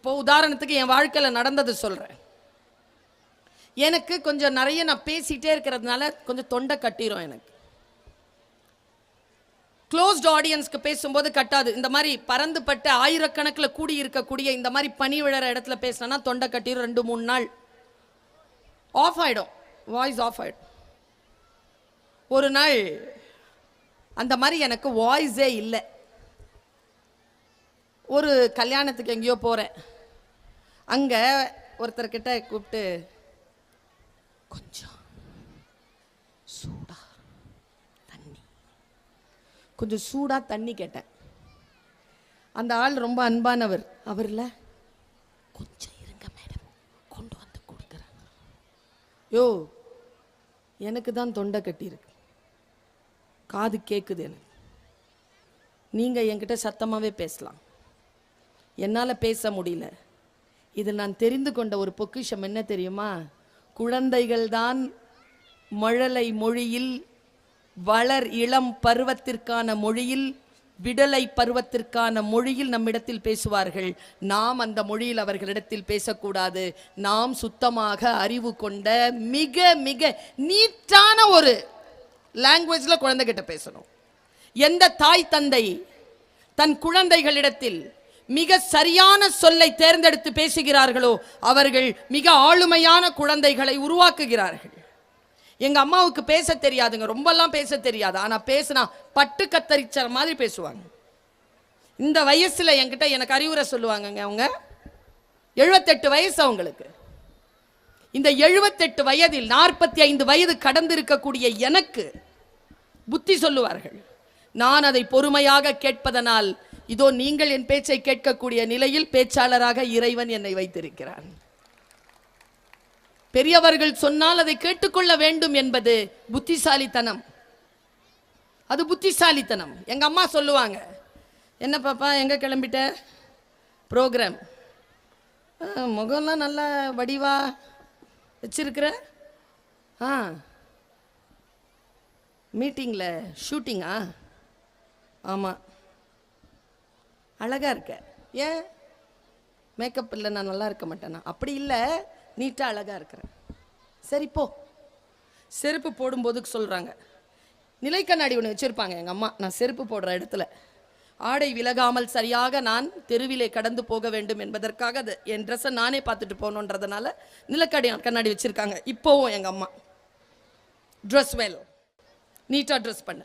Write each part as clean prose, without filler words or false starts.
இப்போ உதாரணத்துக்கு என் வாழ்க்கையில் நடந்தது சொல்கிறேன். எனக்கு கொஞ்சம் நிறைய நான் பேசிகிட்டே இருக்கிறதுனால கொஞ்சம் தொண்டை கட்டிரும். எனக்கு க்ளோஸ்ட் ஆடியன்ஸ்க்கு பேசும்போது கட்டாது. இந்த மாதிரி பறந்துபட்ட ஆயிரக்கணக்கில் கூடி இருக்கக்கூடிய இந்த மாதிரி பனி விழற இடத்துல பேசினா தொண்டை கட்டிரும். 2-3 நாள் ஆஃப் ஆகிடும், வாய்ஸ் ஆஃப் ஆகிடும். ஒரு நாள் அந்த மாதிரி எனக்கு வாய்ஸே இல்லை. ஒரு கல்யாணத்துக்கு எங்கேயோ போகிறேன். அங்கே ஒருத்தர்கிட்ட கூப்பிட்டு கொஞ்சம் சூடா தண்ணி, கொஞ்சம் சூடா தண்ணி கேட்டேன். அந்த ஆள் ரொம்ப அன்பானவர். அவர்ல கொஞ்சம் இருங்க மேடம், கொண்டு வந்து கொடுக்குறாங்க. யோ, எனக்கு தான் தொண்டை கட்டி இருக்கு, காது கேட்குது எனக்கு. நீங்கள் என்கிட்ட சத்தமாகவே பேசலாம், என்னால் பேச முடியல. இதில் நான் தெரிந்து கொண்ட ஒரு பொக்கிஷம் என்ன தெரியுமா? குழந்தைகள்தான் மழலை மொழியில், வளர் இளம் பருவத்திற்கான மொழியில், விடலை பருவத்திற்கான மொழியில் நம்மிடத்தில் பேசுவார்கள். நாம் அந்த மொழியில் அவர்களிடத்தில் பேசக்கூடாது. நாம் சுத்தமாக அறிவு கொண்ட மிக மிக நீட்டான ஒரு லாங்குவேஜில் குழந்தைகிட்ட பேசணும். எந்த தாய் தந்தை தன் குழந்தைகளிடத்தில் மிக சரியான சொல்லை தேர்ந்தெடுத்து பேசுகிறார்களோ அவர்கள் மிக ஆளுமையான குழந்தைகளை உருவாக்குகிறார்கள். எங்க அம்மாவுக்கு பேச தெரியாதுங்க, ரொம்பலாம் பேச தெரியாது. ஆனா பேசினா பட்டு கத்தரிச்ச மாதிரி பேசுவாங்க. இந்த வயசுல என்கிட்ட எனக்கு அறிவுரை சொல்லுவாங்க. அவங்க 78 வயசு அவங்களுக்கு. இந்த 78 வயதில் 45 வயது கடந்து இருக்கக்கூடிய எனக்கு புத்தி சொல்லுவார்கள். நான் அதை பொறுமையாக கேட்பதனால் இதோ நீங்கள் என் பேச்சை கேட்கக்கூடிய நிலையில் பேச்சாளராக இறைவன் என்னை வைத்திருக்கிறான். பெரியவர்கள் சொன்னால் அதை கேட்டுக்கொள்ள வேண்டும் என்பது புத்திசாலித்தனம். அது புத்திசாலித்தனம். எங்க அம்மா சொல்லுவாங்க, என்ன பாப்பா எங்க கிளம்பிட்ட? ப்ரோக்ராம், முகம்லாம் நல்லா வடிவா வச்சிருக்கிற. மீட்டிங்கில் ஷூட்டிங்கா? ஆமாம். அழகாக இருக்க. ஏன் மேக்கப் இல்லை நான் நல்லா இருக்க மாட்டேனா? அப்படி இல்லை, நீட்டாக அழகாக இருக்கிறேன். சரி போ. செருப்பு போடும்போது சொல்கிறாங்க, நிலை கண்ணாடி ஒன்று வச்சுருப்பாங்க எங்கள் அம்மா. நான் செருப்பு போடுற இடத்துல ஆடை விலகாமல் சரியாக நான் தெருவிலே கடந்து போக வேண்டும் என்பதற்காக அது என் ட்ரெஸ்ஸை நானே பார்த்துட்டு போகணுன்றதுனால நிலக்கடி கண்ணாடி வச்சுருக்காங்க. இப்போவும் எங்கள் அம்மா ட்ரெஸ் வேலை நீட்டாக ட்ரெஸ் பண்ண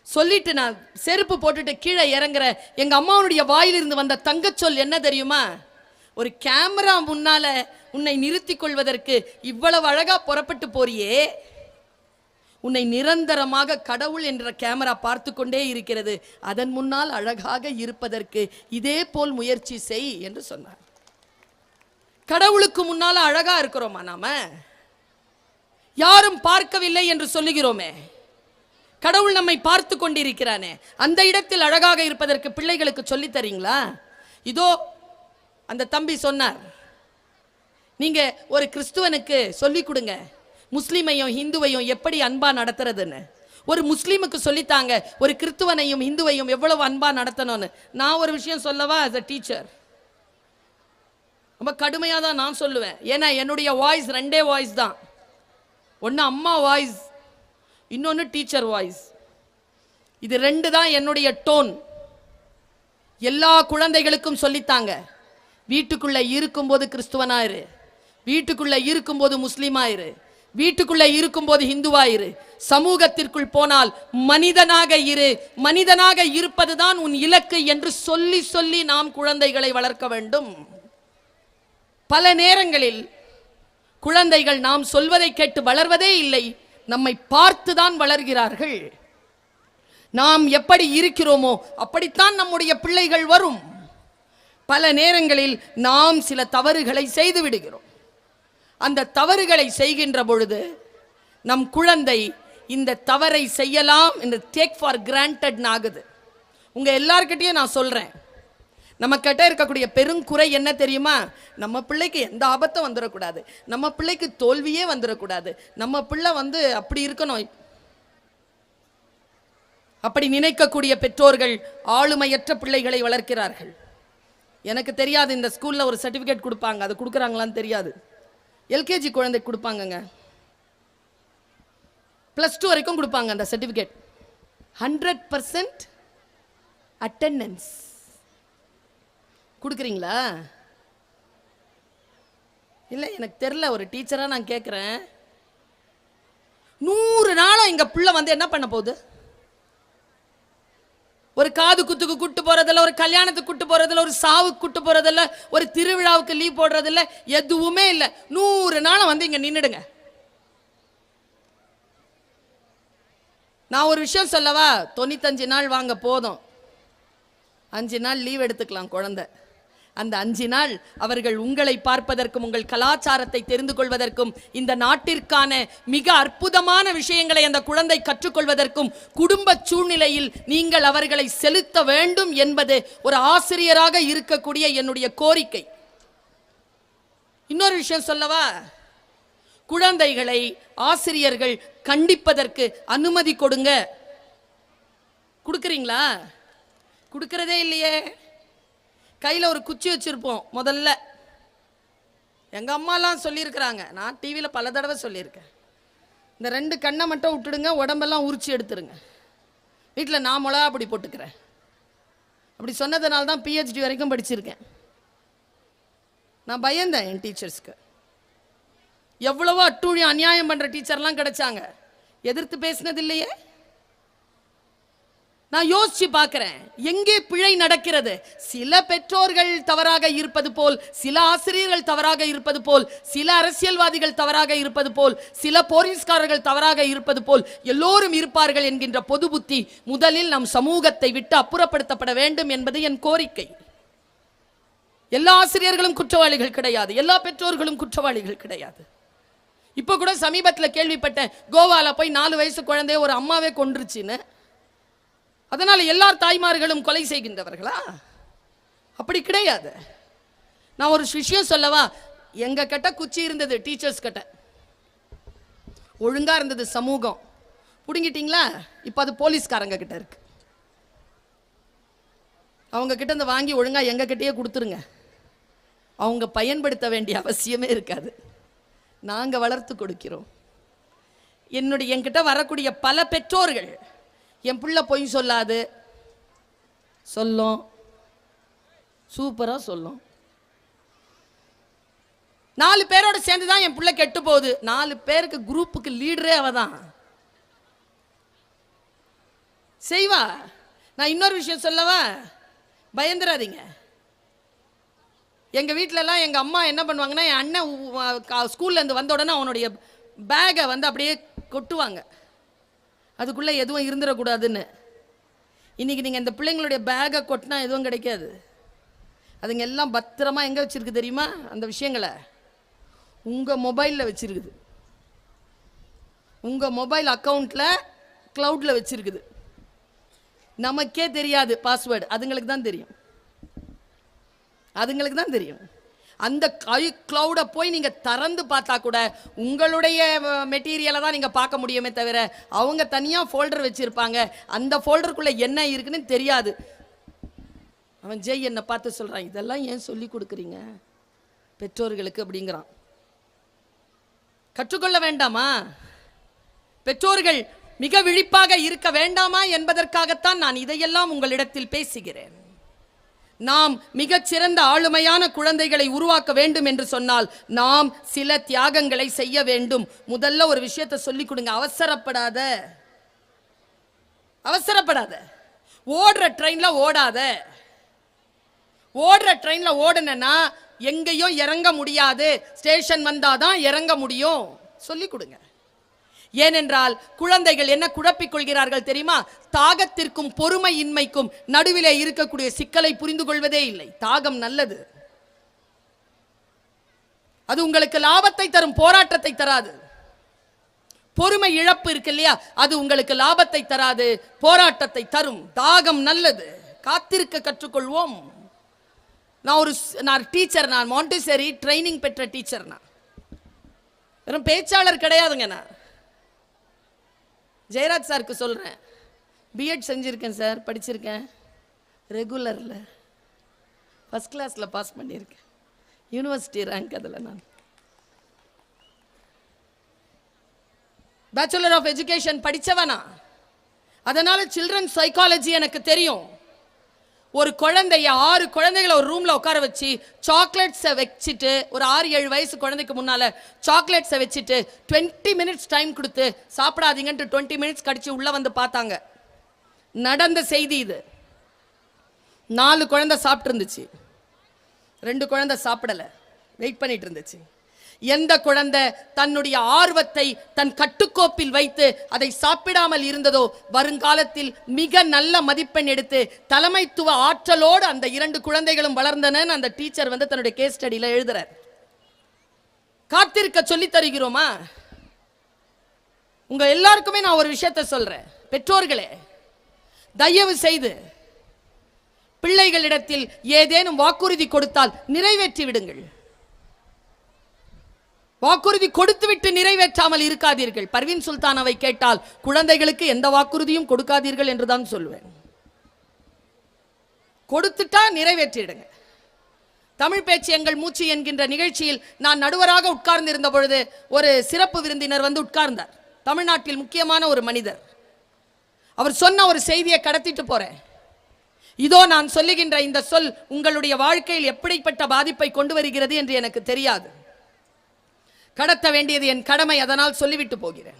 சொல்லிட்டு நான் செருப்பு போட்டுட்டு கீழே இறங்குற எங்க அம்மாவுடைய வாயிலிருந்து வந்த தங்கச்சொல் என்ன தெரியுமா? ஒரு கேமரா முன்னால உன்னை நிறுத்தி கொள்வதற்கு இவ்வளவு அழகா புறப்பட்டு போறியே, உன்னை நிரந்தரமாக கடவுள் என்ற கேமரா பார்த்து கொண்டே இருக்கிறது, அதன் முன்னால் அழகாக இருப்பதற்கு இதே போல் முயற்சி செய் என்று சொன்னார். கடவுளுக்கு முன்னால அழகா இருக்கிறோமா? நாம யாரும் பார்க்கவில்லை என்று சொல்லுகிறோமே, கடவுள் நம்மை பார்த்து கொண்டிருக்கிறானே, அந்த இடத்தில் அழகாக இருப்பதற்கு பிள்ளைகளுக்கு சொல்லி தரீங்களா? இதோ அந்த தம்பி சொன்னார், நீங்க ஒரு கிறிஸ்துவனுக்கு சொல்லி கொடுங்க முஸ்லிமையும் ஹிந்துவையும் எப்படி அன்பா நடத்துறதுன்னு. ஒரு முஸ்லீமுக்கு சொல்லித்தாங்க ஒரு கிறிஸ்துவனையும் ஹிந்துவையும் எவ்வளவு அன்பா நடத்தணும்னு. நான் ஒரு விஷயம் சொல்லவா? as a டீச்சர் ரொம்ப கடுமையாக தான் நான் சொல்லுவேன். ஏன்னா என்னுடைய வாய்ஸ் 2 வாய்ஸ் தான். ஒன்று அம்மா வாய்ஸ், இன்னொன்று டீச்சர் வாய்ஸ். இது 2 தான் என்னுடைய டோன். எல்லா குழந்தைகளுக்கும் சொல்லித்தாங்க, வீட்டுக்குள்ள இருக்கும்போது கிறிஸ்துவனாயிரு, வீட்டுக்குள்ள இருக்கும்போது முஸ்லீமாயிரு, வீட்டுக்குள்ள இருக்கும்போது ஹிந்துவாயிரு, சமூகத்திற்குள் போனால் மனிதனாக இரு, மனிதனாக இருப்பதுதான் உன் இலக்கு என்று சொல்லி சொல்லி நாம் குழந்தைகளை வளர்க்க வேண்டும். பல நேரங்களில் குழந்தைகள் நாம் சொல்வதை கேட்டு வளர்வதே இல்லை, நம்மை பார்த்துதான் வளர்கிறார்கள். நாம் எப்படி இருக்கிறோமோ அப்படித்தான் நம்முடைய பிள்ளைகள் வரும். பல நேரங்களில் நாம் சில தவறுகளை செய்து விடுகிறோம். அந்த தவறுகளை செய்கின்ற பொழுது நம் குழந்தை இந்த தவறை செய்யலாம் என்று டேக் ஃபார் கிராண்டட் ஆகுது. உங்க எல்லார்கிட்டையும் நான் சொல்றேன், நம்ம கிட்ட இருக்கக்கூடிய பெருங்குறை என்ன தெரியுமா? நம்ம பிள்ளைக்கு எந்த ஆபத்தும் வந்துடக்கூடாது, நம்ம பிள்ளைக்கு தோல்வியே வந்துடக்கூடாது, நம்ம பிள்ளை அப்படி இருக்கணும். அப்படி நினைக்கக்கூடிய பெற்றோர்கள் ஆளுமையற்ற பிள்ளைகளை வளர்க்கிறார்கள். எனக்கு தெரியாது, இந்த ஸ்கூல்ல ஒரு சர்டிபிகேட் கொடுப்பாங்க, அது கொடுக்குறாங்களான்னு தெரியாது. எல்கேஜி குழந்தைக்கு கொடுப்பாங்கங்க, +2 வரைக்கும் கொடுப்பாங்க அந்த சர்டிபிகேட். 100% அட்டெண்டன்ஸ். கொடுக்குறீங்களா? இல்லை, எனக்கு தெரியல, ஒரு டீச்சராக நான் கேட்குறேன். 100 நாளும் எங்கள் பிள்ளை வந்து என்ன பண்ண போகுது? ஒரு காது குத்துக்கு கூட்டு போறதில்ல, ஒரு கல்யாணத்துக்கு கூட்டு போறதில்ல, ஒரு சாவுக்கு கூட்டு போறதில்ல, ஒரு திருவிழாவுக்கு லீவ் போடுறதில்ல, எதுவுமே இல்லை. 100 நாளும் வந்து இங்க நின்னுடுங்க. நான் ஒரு விஷயம் சொல்லவா? 95 நாள் வாங்க போதும், 5 நாள் லீவ் எடுத்துக்கலாம் குழந்தை. அந்த 5 நாள் அவர்கள் உங்களை பார்ப்பதற்கும் உங்கள் கலாச்சாரத்தை தெரிந்து கொள்வதற்கும் இந்த நாட்டிற்கான மிக அற்புதமான விஷயங்களை அந்த குழந்தை கற்றுக்கொள்வதற்கும் குடும்ப சூழ்நிலையில் நீங்கள் அவர்களை செலுத்த வேண்டும் என்பது ஒரு ஆசிரியராக இருக்கக்கூடிய என்னுடைய கோரிக்கை. இன்னொரு விஷயம் சொல்லவா? குழந்தைகளை ஆசிரியர்கள் கண்டிப்பதற்கு அனுமதி கொடுங்க. கொடுக்குறீங்களா? கொடுக்கறதே இல்லையே. கையில் ஒரு குச்சி வச்சிருப்போம். முதல்ல எங்கள் அம்மாலாம் சொல்லியிருக்கிறாங்க, நான் டிவியில் பல தடவை சொல்லியிருக்கேன், இந்த 2 கண்ணை மட்டும் விட்டுடுங்க, உடம்பெல்லாம் உரிச்சு எடுத்துருங்க. வீட்டில் நான் மிளகா அப்படி போட்டுக்கிறேன். அப்படி சொன்னதுனால தான் பிஹெச்டி வரைக்கும் படிச்சிருக்கேன். நான் பயந்தேன் என் டீச்சர்ஸ்க்கு. எவ்வளவோ அட்டூழியம் அநியாயம் பண்ணுற டீச்சர்லாம் கிடைச்சாங்க, எதிர்த்து பேசினது இல்லையே. நான் யோசிச்சு பார்க்கிறேன், எங்கே பிழை நடக்கிறது? சில பெற்றோர்கள் தவறாக இருப்பது போல், சில ஆசிரியர்கள் தவறாக இருப்பது போல், சில அரசியல்வாதிகள் தவறாக இருப்பது போல், சில போலீஸ்காரர்கள் தவறாக இருப்பது போல் எல்லோரும் இருப்பார்கள் என்கின்ற பொது புத்தி முதலில் நம் சமூகத்தை விட்டு அப்புறப்படுத்தப்பட வேண்டும் என்பது என் கோரிக்கை. எல்லா ஆசிரியர்களும் குற்றவாளிகள் கிடையாது, எல்லா பெற்றோர்களும் குற்றவாளிகள் கிடையாது. இப்போ கூட சமீபத்தில் கேள்விப்பட்டேன், கோவால போய் 4 வயசு குழந்தைய ஒரு அம்மாவே கொன்றுச்சுன்னு. அதனால எல்லா தாய்மார்களும் கொலை செய்கின்றவர்களா? அப்படி கிடையாது. நான் ஒரு விஷயம் சொல்லவா? எங்க கிட்ட குச்சி இருந்தது, டீச்சர்ஸ் கிட்ட ஒழுங்கா இருந்தது சமூகம். புடுங்கிட்டீங்களா? இப்ப அது போலீஸ்காரங்க கிட்ட இருக்கு. அவங்க கிட்ட இருந்து வாங்கி ஒழுங்கா எங்க கிட்டயே கொடுத்துருங்க. அவங்க பயன்படுத்த வேண்டிய அவசியமே இருக்காது, நாங்க வளர்த்து கொடுக்கிறோம். என்கிட்ட வரக்கூடிய பல பெற்றோர்கள், என் பிள்ளை பொய் சொல்லாது, சொல்லும், சூப்பரா சொல்லும். 4 பேரோட சேர்ந்து தான் என் பிள்ளை கெட்டு போகுது. 4 பேருக்கு குரூப்புக்கு லீடரே அவ தான் செய்வா. நான் இன்னொரு விஷயம் சொல்லவா? பயந்துராதீங்க. எங்க வீட்டிலலாம் எங்க அம்மா என்ன பண்ணுவாங்கன்னா, என் அண்ணன் ஸ்கூல்ல இருந்து வந்த உடனே அவனுடைய பேகை வந்து அப்படியே கொட்டுவாங்க, அதுக்குள்ளே எதுவும் இருந்துடக்கூடாதுன்னு. இன்றைக்கி நீங்கள் இந்த பிள்ளைங்களுடைய பேகை கொட்டினா எதுவும் கிடைக்காது. அதுங்க எல்லாம் பத்திரமா எங்கே வச்சுருக்கு தெரியுமா? அந்த விஷயங்களை உங்கள் மொபைலில் வச்சுருக்குது, உங்கள் மொபைல் அக்கௌண்ட்டில் க்ளவுடில் வச்சுருக்குது. நமக்கே தெரியாது பாஸ்வேர்டு, அதுங்களுக்கு தான் தெரியும், அதுங்களுக்கு தான் தெரியும். அந்த க்ளவுடை போய் நீங்கள் திறந்து பார்த்தா கூட உங்களுடைய மெட்டீரியலை தான் நீங்கள் பார்க்க முடியுமே தவிர, அவங்க தனியாக ஃபோல்டர் வச்சுருப்பாங்க, அந்த ஃபோல்டருக்குள்ளே என்ன இருக்குன்னு தெரியாது. அவன் ஜெய் என்னை பார்த்து சொல்கிறான், இதெல்லாம் ஏன் சொல்லி கொடுக்குறீங்க பெற்றோர்களுக்கு அப்படிங்கிறான். கற்றுக்கொள்ள வேண்டாமா? பெற்றோர்கள் மிக விழிப்பாக இருக்க வேண்டாமா என்பதற்காகத்தான் நான் இதையெல்லாம் உங்களிடத்தில் பேசுகிறேன். நாம் மிகச்சிறந்த ஆளுமையான குழந்தைகளை உருவாக்க வேண்டும் என்று சொன்னால் நாம் சில தியாகங்களை செய்ய வேண்டும். முதல்ல ஒரு விஷயத்தை சொல்லிக் கொடுங்க, அவசரப்படாத, அவசரப்படாத. ஓடுற ட்ரெயின்ல ஓடாத. ஓடுற ட்ரெயின்ல ஓடுனா எங்கேயும் இறங்க முடியாது, ஸ்டேஷன் வந்தாதான் இறங்க முடியும். சொல்லிக் கொடுங்க. ஏனென்றால் குழந்தைகள் என்ன குழப்பிக் கொள்கிறார்கள் தெரியுமா? தாகத்திற்கும் பொறுமையின்மைக்கும் நடுவிலே இருக்கக்கூடிய சிக்கலை புரிந்து கொள்வதே இல்லை. தாகம் நல்லது, அது உங்களுக்கு லாபத்தை தரும், போராட்டத்தை தராது. பொறுமை இழப்பு இருக்கு இல்லையா, அது உங்களுக்கு லாபத்தை தராது, போராட்டத்தை தரும். தாகம் நல்லது, காத்திருக்க கற்றுக்கொள்வோம். நான் டீச்சர், நான் மாண்டெசரி ட்ரைனிங் பெற்ற டீச்சர். நான் வெறும் பேச்சாளர் கிடையாதுங்க. நான் ஜெயராஜ் சாருக்கு சொல்கிறேன், பிஎட் செஞ்சுருக்கேன் சார், படிச்சிருக்கேன் ரெகுலரில். ஃபர்ஸ்ட் கிளாஸில் பாஸ் பண்ணியிருக்கேன். யூனிவர்சிட்டி ரேங்க் அதில். நான் பேச்சுலர் ஆஃப் எஜுகேஷன் படித்தவனா, அதனால சில்ட்ரன் சைக்காலஜி எனக்கு தெரியும். ஒரு குழந்தைய 6 குழந்தைகளை ஒரு ரூம்ல உட்கார வச்சு சாக்லேட்ஸை வச்சுட்டு, ஒரு 6-7 வயசு குழந்தைக்கு முன்னால சாக்லேட்ஸை வச்சுட்டு 20 மினிட்ஸ் டைம் கொடுத்து சாப்பிடாதீங்கன்ட்டு 20 மினிட்ஸ் கழிச்சு உள்ள வந்து பார்த்தாங்க. நடந்த செய்தி இது. 4 குழந்தை சாப்பிட்டு இருந்துச்சு, 2 குழந்தை சாப்பிடல, வெயிட் பண்ணிட்டு இருந்துச்சு. எந்த குழந்தை தன்னுடைய ஆர்வத்தை தன் கட்டுக்கோப்பில் வைத்து அதை சாப்பிடாமல் இருந்ததோ, வருங்காலத்தில் மிக நல்ல மதிப்பெண் எடுத்து தலைமைத்துவ ஆற்றலோடு அந்த 2 குழந்தைகளும் வளர்ந்தன. அந்த டீச்சர் வந்து தன்னுடைய கேஸ் ஸ்டடியில எழுதுறார். காத்திருக்க சொல்லி தருகிறோமா? உங்க எல்லாருக்குமே நான் ஒரு விஷயத்தை சொல்றேன். பெற்றோர்களே, தயவு செய்து பிள்ளைகளிடத்தில் ஏதேனும் வாக்குறுதி கொடுத்தால் நிறைவேற்றி விடுங்கள். வாக்குறுதி கொடுத்துவிட்டு நிறைவேற்றாமல் இருக்காதீர்கள். பர்வீன் சுல்தானாவை கேட்டால் குழந்தைகளுக்கு எந்த வாக்குறுதியும் கொடுக்காதீர்கள் என்றுதான் சொல்வேன். கொடுத்துட்டா நிறைவேற்றிடுங்க. தமிழ் பேச்சு எங்கள் மூச்சு என்கின்ற நிகழ்ச்சியில் நான் நடுவராக உட்கார்ந்து இருந்த பொழுது ஒரு சிறப்பு விருந்தினர் வந்து உட்கார்ந்தார். தமிழ்நாட்டில் முக்கியமான ஒரு மனிதர். அவர் சொன்ன ஒரு செய்தியை கடத்திட்டு போறேன். இதோ நான் சொல்லுகின்ற இந்த சொல் உங்களுடைய வாழ்க்கையில் எப்படிப்பட்ட பாதிப்பை கொண்டு வருகிறது என்று எனக்கு தெரியாது. கடத்த வேண்டியது என் கடமை, அதனால் சொல்லிவிட்டு போகிறேன்.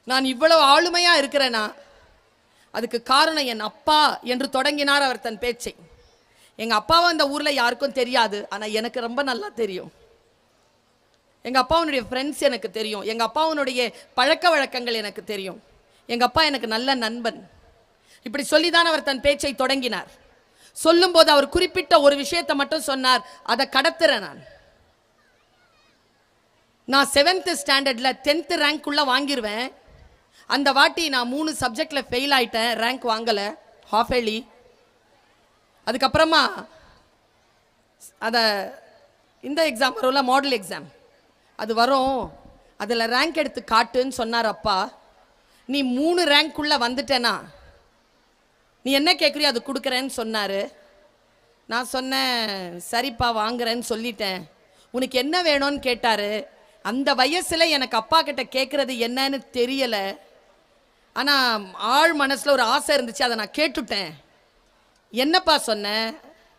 நான் இவ்வளவு ஆளுமையா இருக்கிறேனா, அதுக்கு காரணம் என் அப்பா என்று தொடங்கினார் அவர் தன் பேச்சை. எங்க அப்பாவை அந்த ஊர்ல யாருக்கும் தெரியாது, ஆனா எனக்கு ரொம்ப நல்லா தெரியும். எங்க அப்பாவுடைய ஃப்ரெண்ட்ஸ் எனக்கு தெரியும், எங்க அப்பாவுடைய பழக்க வழக்கங்கள் எனக்கு தெரியும், எங்க அப்பா எனக்கு நல்ல நண்பன். இப்படி சொல்லிதான் அவர் தன் பேச்சை தொடங்கினார். சொல்லும் போது அவர் குறிப்பிட்ட ஒரு விஷயத்தை மட்டும் சொன்னார், அதை கடத்துறேன். நான் 7th ஸ்டாண்டர்ட்ல 10th ரேங்க் உள்ள வாங்கிடுவேன். அந்த வாட்டி நான் 3 சப்ஜெக்ட்ல ஃபெயில் ஆயிட்டேன், ரேங்க் வாங்கல, ஹாஃப் ஏர்லி. அதுக்கப்புறமா இந்த எக்ஸாம் வரும்ல, மாடல் எக்ஸாம், அது வரும், அதில் ரேங்க் எடுத்து காட்டுன்னு சொன்னார் அப்பா. நீ 3 ரேங்க் உள்ள வந்துட்டேனா நீ என்ன கேட்குறியோ அது கொடுக்குறேன்னு சொன்னார். நான் சொன்னேன், சரிப்பா வாங்குறேன்னு சொல்லிட்டேன். உனக்கு என்ன வேணும்னு கேட்டார். அந்த வயசுல எனக்கு அப்பா கிட்ட கேட்கறது என்னன்னு தெரியல, ஆனா ஆழ் மனசுல ஒரு ஆசை இருந்துச்சு, அதை நான் கேட்டுட்டேன். என்னப்பா சொன்னேன்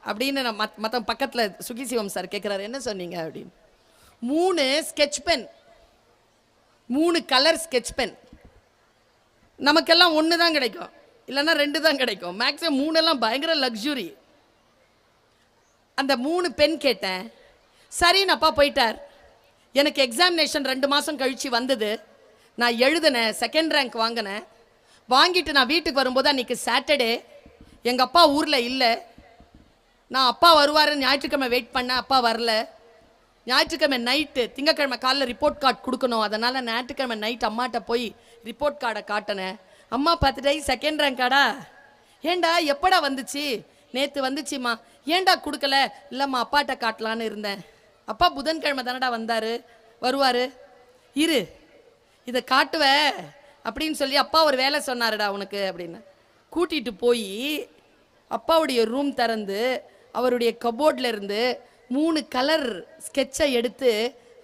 அப்படின்னு நான் மற்ற பக்கத்துல சுகி சிவம் சார் கேட்கிறாரு, என்ன சொன்னீங்க அப்படின்னு. 3 sketch pen, 3 colour sketch pen. நமக்கெல்லாம் 1 தான் கிடைக்கும், இல்லைன்னா 2 தான் கிடைக்கும், மேக்ஸிமம் 3 எல்லாம் பயங்கர லக்ஸுரி. அந்த 3 பென் கேட்டேன். சரின்னு அப்பா போயிட்டார். எனக்கு எக்ஸாமினேஷன் 2 மாதம் கழிச்சு வந்தது. நான் எழுதினேன், 2nd ரேங்க் வாங்கினேன். வாங்கிட்டு நான் வீட்டுக்கு வரும்போது அன்றைக்கி சாட்டர்டே, எங்கள் அப்பா ஊரில் இல்லை. நான் அப்பா வருவாருன்னு ஞாயிற்றுக்கிழமை வெயிட் பண்ணேன், அப்பா வரல. ஞாயிற்றுக்கிழமை நைட்டு, திங்கக்கிழமை காலைல ரிப்போர்ட் கார்டு கொடுக்கணும், அதனால் ஞாயிற்றுக்கிழமை நைட் அம்மாட்ட போய் ரிப்போர்ட் கார்டை காட்டினேன். அம்மா பார்த்துட்டே 2nd ரேங்காடா, ஏண்டா எப்படா வந்துச்சு? நேற்று வந்துச்சுமா. ஏண்டா கொடுக்கல? இல்லைம்மா அப்பாட்ட காட்டலான்னு இருந்தேன். அப்பா புதன்கிழமை தானடா வருவார், இரு இதை காட்டுவ அப்படின்னு சொல்லி அப்பா ஒரு வேலை சொன்னாருடா உனக்கு அப்படின்னு கூட்டிகிட்டு போய் அப்பாவுடைய ரூம் திறந்து அவருடைய கபோர்டில் இருந்து 3 கலர் ஸ்கெட்சை எடுத்து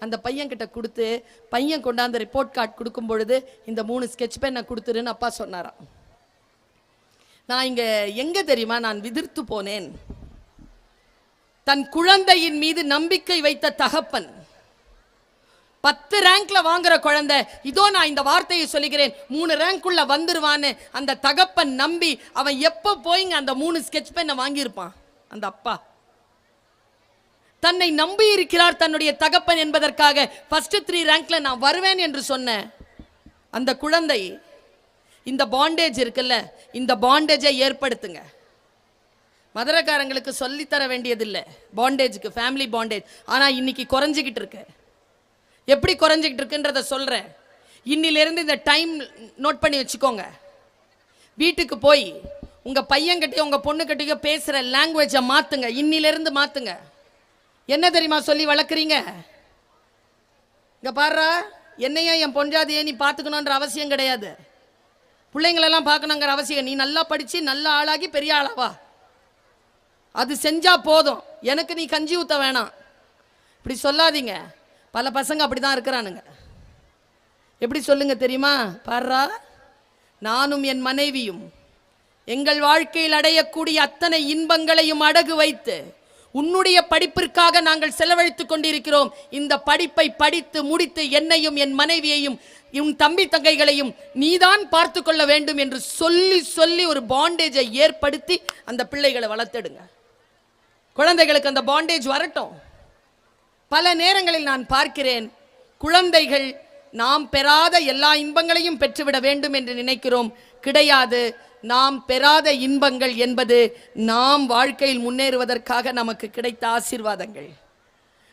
அந்த பையன்கிட்ட கொடுத்து, பையன் கொண்டாந்து ரிப்போர்ட் கார்டு கொடுக்கும் பொழுது இந்த 3 ஸ்கெட்ச் பெண்ணை கொடுத்துருன்னு அப்பா சொன்னாராம். நான் இங்கே எங்கே தெரியுமா நான் விதிர்த்து போனேன். தன் குழந்தையின் மீது நம்பிக்கை வைத்த தகப்பன், 10 ரேங்க்ல வாங்குற குழந்தை, இதோ நான் இந்த வார்த்தையை சொல்லுகிறேன், 3 ரேங்க்குள்ள வந்துருவான்னு அந்த தகப்பன் நம்பி அவன் எப்போ போய்ங்க அந்த 3 ஸ்கெட்ச் பெண்ணை வாங்கியிருப்பான். அந்த அப்பா தன்னை நம்பி இருக்கிறார் தன்னுடைய தகப்பன் என்பதற்காக ஃபர்ஸ்ட் 3 ரேங்க்ல நான் வருவேன் என்று சொன்ன அந்த குழந்தை, இந்த பாண்டேஜ் இருக்குல்ல, இந்த பாண்டேஜை ஏற்படுத்துங்க. மதுரக்காரங்களுக்கு சொல்லித்தர வேண்டியதில்லை பாண்டேஜுக்கு, ஃபேமிலி பாண்டேஜ். ஆனால் இன்னைக்கு குறைஞ்சிக்கிட்டு இருக்கு. எப்படி குறைஞ்சிக்கிட்டு இருக்குன்றத சொல்கிறேன். இன்னிலிருந்து இந்த டைம் நோட் பண்ணி வச்சுக்கோங்க. வீட்டுக்கு போய் உங்கள் பையன்கிட்டயோ உங்கள் பொண்ணுக்கிட்டயோ பேசுகிற லாங்குவேஜை மாற்றுங்க, இன்னிலிருந்து மாற்றுங்க. என்ன தெரியுமா சொல்லி வளர்க்குறீங்க? இங்கே பாடுறா, என்னையா என் பொஞ்சாதியை நீ பார்த்துக்கணுன்ற அவசியம் கிடையாது, பிள்ளைங்களெல்லாம் பார்க்கணுங்கிற அவசியம். நீ நல்லா படித்து நல்ல ஆளாகி பெரிய ஆளாவா, அது செஞ்சா போதும், எனக்கு நீ கஞ்சி ஊத்த வேணாம். இப்படி சொல்லாதீங்க. பல பசங்க அப்படிதான் இருக்கிறானுங்க. எப்படி சொல்லுங்க தெரியுமா? பாரா, நானும் என் மனைவியும் எங்கள் வாழ்க்கையில் அடையக்கூடிய அத்தனை இன்பங்களையும் அடகு வைத்து உன்னுடைய படிப்பிற்காக நாங்கள் செலவழித்துக் கொண்டிருக்கிறோம். இந்த படிப்பை படித்து முடித்து என்னையும் என் மனைவியையும் உன் தம்பி தங்கைகளையும் நீதான் பார்த்து கொள்ள வேண்டும் என்று சொல்லி சொல்லி ஒரு பாண்டேஜை ஏற்படுத்தி அந்த பிள்ளைகளை வளர்த்தெடுங்க. குழந்தைகளுக்கு அந்த பாண்டேஜ் வரட்டும். பல நேரங்களில் நான் பார்க்கிறேன், குழந்தைகள் நாம் பெறாத எல்லா இன்பங்களையும் பெற்றுவிட வேண்டும் என்று நினைக்கிறோம். கிடையாது. நாம் பெறாத இன்பங்கள் என்பது நாம் வாழ்க்கையில் முன்னேறுவதற்காக நமக்கு கிடைத்த ஆசீர்வாதங்கள்.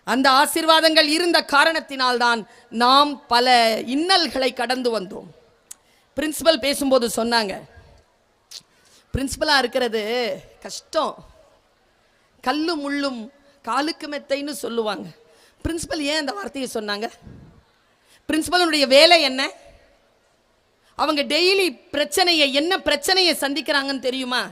அந்த ஆசீர்வாதங்கள் இருந்த காரணத்தினால்தான் நாம் பல இன்னல்களை கடந்து வந்தோம். பிரின்சிபல் பேசும்போது சொன்னாங்க, பிரின்சிபலா இருக்கிறது கஷ்டம், கல்லும் முள்ளும் காலுக்கு மெத்தைன்னு சொல்லுவாங்க. பிரின்சிபல் ஏன் அந்த வார்த்தையை சொன்னாங்க? பிரின்சிபலுடைய வேலை என்ன? அவங்க டெய்லி பிரச்சனையை, என்ன பிரச்சனையை சந்திக்கிறாங்கன்னு தெரியுமா?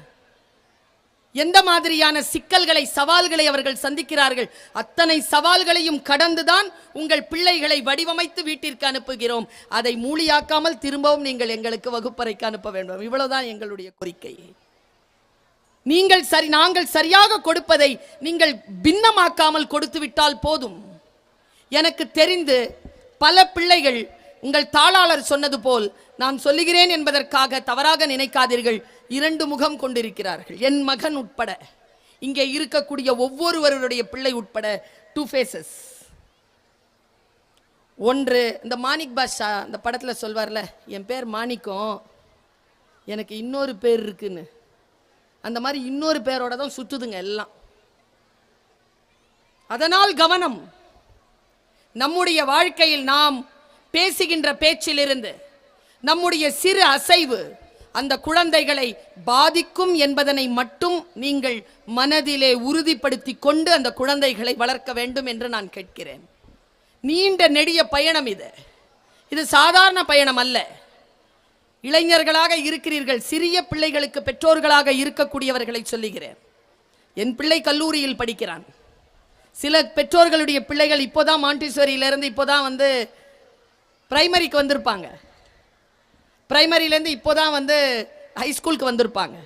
எந்த மாதிரியான சிக்கல்களை, சவால்களை அவர்கள் சந்திக்கிறார்கள். அத்தனை சவால்களையும் கடந்துதான் உங்கள் பிள்ளைகளை வடிவமைத்து வீட்டிற்கு அனுப்புகிறோம். அதை மூலியாக்காமல் திரும்பவும் நீங்கள் எங்களுக்கு வகுப்பறைக்கு அனுப்ப வேண்டும். இவ்வளவுதான் எங்களுடைய கோரிக்கை. நாங்கள் சரியாக கொடுப்பதை நீங்கள் பின்னமாக்காமல் கொடுத்து விட்டால் போதும். எனக்கு தெரிந்து பல பிள்ளைகள், உங்கள் தாளாளர் சொன்னது போல், நான் சொல்லுகிறேன் என்பதற்காக தவறாக நினைக்காதீர்கள், இரண்டு முகம் கொண்டிருக்கிறார்கள். என் மகன் உட்பட, இங்கே இருக்கக்கூடிய ஒவ்வொருவருடைய பிள்ளை உட்பட 2 faces. ஒன்று, இந்த மாணிக் பாஷா இந்த படத்தில் சொல்வார்ல, என் பேர் மாணிக்கம், எனக்கு இன்னொரு பேர் இருக்குன்னு. அந்த மாதிரி இன்னொரு பேரோட தான் சுற்றுதுங்க எல்லாம். அதனால் கவனம். நம்முடைய வாழ்க்கையில் நாம் பேசுகின்ற பேச்சிலிருந்து நம்முடைய சிறு அசைவு அந்த குழந்தைகளை பாதிக்கும் என்பதனை மட்டும் நீங்கள் மனதிலே உறுதிப்படுத்தி கொண்டு அந்த குழந்தைகளை வளர்க்க வேண்டும் என்று நான் கேட்கிறேன். நீண்ட நெடிய பயணம் இது சாதாரண பயணம் அல்ல. இளைஞர்களாக இருக்கிறீர்கள், சிறிய பிள்ளைகளுக்கு பெற்றோர்களாக இருக்கக்கூடியவர்களை சொல்லுகிறேன். என் பிள்ளை கல்லூரியில் படிக்கிறான். சில பெற்றோர்களுடைய பிள்ளைகள் இப்போதான் மாண்டிசோரியிலிருந்து இப்போதான் வந்து பிரைமரிக்கு வந்திருப்பாங்க. பிரைமரியிலேருந்து இப்போதான் வந்து ஹைஸ்கூலுக்கு வந்திருப்பாங்க.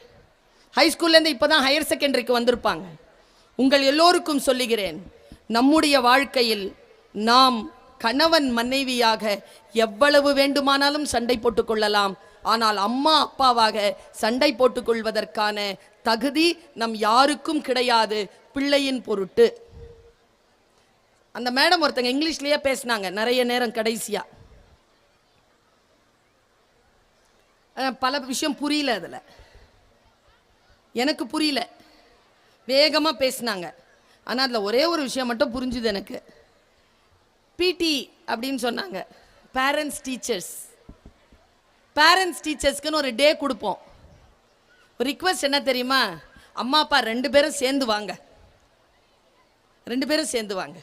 ஹைஸ்கூல்லேருந்து இப்போதான் ஹையர் செகண்டரிக்கு வந்திருப்பாங்க. உங்கள் எல்லோருக்கும் சொல்லுகிறேன், நம்முடைய வாழ்க்கையில் நாம் கணவன் மனைவியாக எவ்வளவு வேண்டுமானாலும் சண்டை போட்டுக்கொள்ளலாம். ஆனால் அம்மா அப்பாவாக சண்டை போட்டுக்கொள்வதற்கான தகுதி நம் யாருக்கும் கிடையாது, பிள்ளையின் பொருட்டு. அந்த மேடம் ஒருத்தங்க இங்கிலீஷ்லயே பேசினாங்க நிறைய நேரம். கடைசியா பல விஷயம் புரியல, அதில் எனக்கு புரியல, வேகமாக பேசினாங்க. ஆனால் அதில் ஒரே ஒரு விஷயம் மட்டும் புரிஞ்சுது எனக்கு. பிடி அப்படின்னு சொன்னாங்க, பேரண்ட்ஸ் டீச்சர்ஸ். பேரண்ட்ஸ் டீச்சர்ஸ்க்குன்னு ஒரு டே கொடுப்போம். ஒரு ரிக்வெஸ்ட் என்ன தெரியுமா? அம்மா அப்பா 2 பேரும் சேர்ந்து வாங்க, 2 பேரும் சேர்ந்து வாங்க.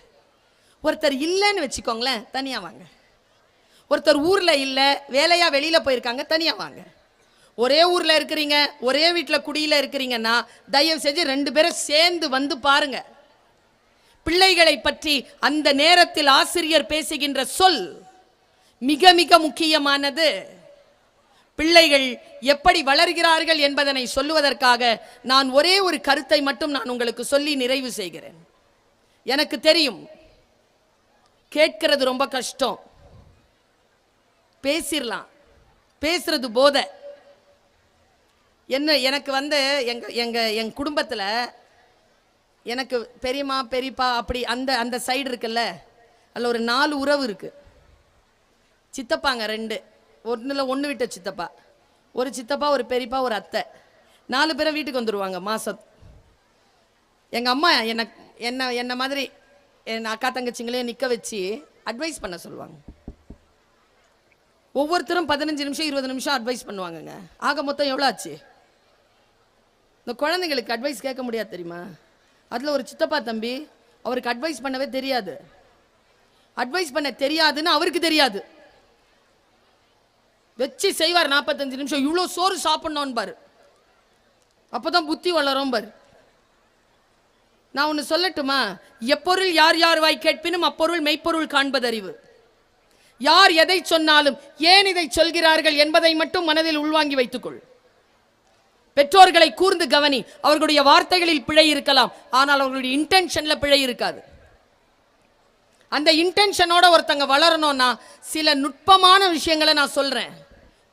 ஒருத்தர் இல்லைன்னு வச்சுக்கோங்களேன், தனியாக வாங்க. ஒருத்தர் ஊரில் இல்லை, வேலையா வெளியில் போயிருக்காங்க, தனியாக வாங்க. ஒரே ஊரில் இருக்கிறீங்க, ஒரே வீட்டில் குடியில் இருக்கிறீங்கன்னா தயவு செஞ்சு 2 பேரும் சேர்ந்து வந்து பாருங்க. பிள்ளைகளை பற்றி அந்த நேரத்தில் ஆசிரியர் பேசுகின்ற சொல் மிக மிக முக்கியமானது. பிள்ளைகள் எப்படி வளர்கிறார்கள் என்பதனை சொல்லுவதற்காக நான் ஒரே ஒரு கருத்தை மட்டும் நான் உங்களுக்கு சொல்லி நிறைவு செய்கிறேன். எனக்கு தெரியும் கேட்கிறது ரொம்ப கஷ்டம், பேசிடலாம், பேசுறது போத. என்ன எனக்கு வந்து என் குடும்பத்தில் எனக்கு பெரியம்மா பெரியப்பா அப்படி அந்த அந்த சைடு இருக்குல்ல, அதில் ஒரு 4 உறவு இருக்கு. சித்தப்பாங்க 2, ஒன்று விட்ட சித்தப்பா, ஒரு சித்தப்பா, ஒரு பெரியப்பா, ஒரு அத்தை. 4 பேரை வீட்டுக்கு வந்துடுவாங்க மாதம். எங்கள் அம்மா என்ன மாதிரி என் அக்கா தங்கச்சிங்களையும் நிற்க வச்சு அட்வைஸ் பண்ண சொல்லுவாங்க. ஒவ்வொருத்தரும் 15 நிமிஷம் 20 நிமிஷம் அட்வைஸ் பண்ணுவாங்கங்க. ஆக மொத்தம் எவ்வளோ ஆச்சு? இந்த குழந்தைங்களுக்கு அட்வைஸ் கேட்க முடியாது தெரியுமா? அதில் ஒரு சித்தப்பா தம்பி, அவருக்கு அட்வைஸ் பண்ணவே தெரியாது. அட்வைஸ் பண்ண தெரியாதுன்னு அவருக்கு தெரியாது, வச்சு செய்வார். 45 நிமிஷம் இவ்வளோ சோறு சாப்பிட்ணும் பாரு, அப்போதான் புத்தி வளரும் பாரு. நான் ஒன்று சொல்லட்டுமா? எப்பொருள் யார் யார் வாய் கேட்பினும் அப்பொருள் மெய்ப்பொருள் காண்பதறிவு. யார் எதை சொன்னாலும் ஏன் இதை சொல்கிறார்கள் என்பதை மட்டும் மனதில் உள்வாங்கி வைத்துக்கொள். பெற்றோர்களை கூர்ந்து கவனி. அவர்களுடைய வார்த்தைகளில் பிழை இருக்கலாம், ஆனால் அவர்களுடைய இன்டென்ஷன்ல பிழை இருக்காது. அந்த இன்டென்ஷனோட ஒருத்தங்க வளரணும்னா சில நுட்பமான விஷயங்களை நான் சொல்றேன்,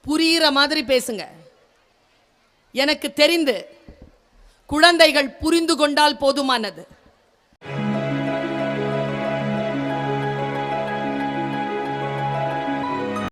புரிகிற மாதிரி பேசுங்க. எனக்கு தெரிந்து குழந்தைகள் புரிந்து கொண்டால் போதுமானது.